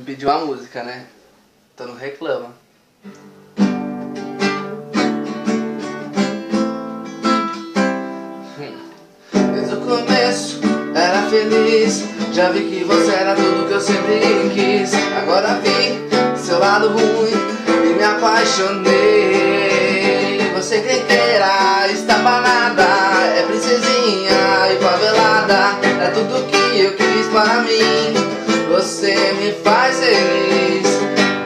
me pediu uma música, né? Então não reclama. Desde o começo era feliz, já vi que você era tudo que eu sempre quis. Agora vi seu lado ruim e me apaixonei. Você crenqueira, estabanada, é princesinha e favelada, é tudo que eu quis para mim. Você me faz feliz,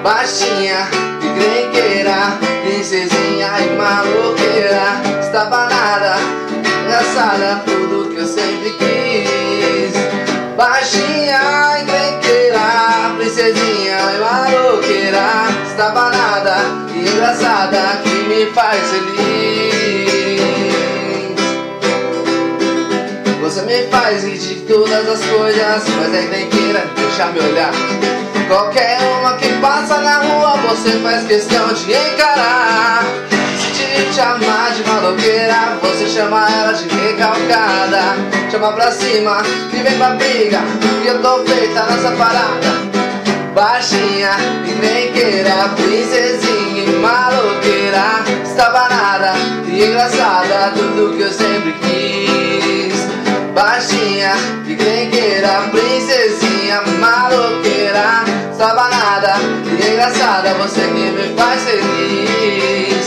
baixinha e crenqueira, princesinha e maloqueira, estabanada, engraçada, tudo que eu sempre quis. Baixinha, encrenqueira, princesinha e maloqueira, estabanada e engraçada, que me faz feliz. Você me faz rir de todas as coisas, mas é encrenqueira, deixa me olhar. Qualquer uma que passa na rua, você faz questão de encarar. Se te chamar de maloqueira, você chama ela de recalcada. Chama pra cima e vem pra briga, que eu tô feita nessa parada. Baixinha, encrenqueira, princesinha e maloqueira, estabanada e engraçada, tudo que eu sempre quis. Baixinha, encrenqueira, princesinha, maloqueira, estabanada e engraçada, você que me faz feliz.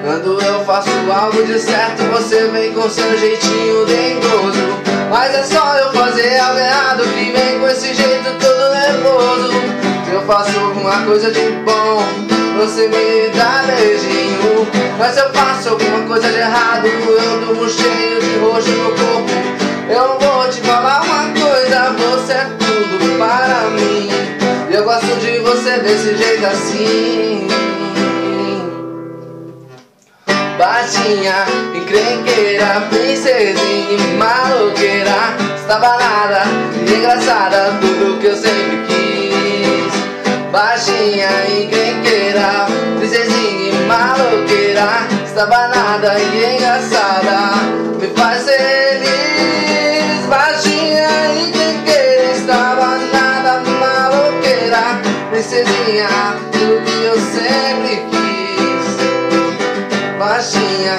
Quando eu faço algo de certo, você vem com seu jeitinho dengoso. Mas é só eu fazer algo errado que vem com esse jeito todo nervoso. Se eu faço alguma coisa de bom, você me dá beijinho. Mas se eu faço alguma coisa de errado, eu durmo cheio de roxo no corpo. Eu vou te falar uma coisa, você é tudo para mim. Eu gosto de você desse jeito assim. Baixinha, encrenqueira, princesinha e maloqueira, estabanada e engraçada, tudo que eu sempre quis. Baixinha, encrenqueira, princesinha e maloqueira, estabanada e engraçada, me faz feliz. Baixinha, encrenqueira, estabanada, maloqueira, princesinha, tudo que eu sempre quis. Baixinha,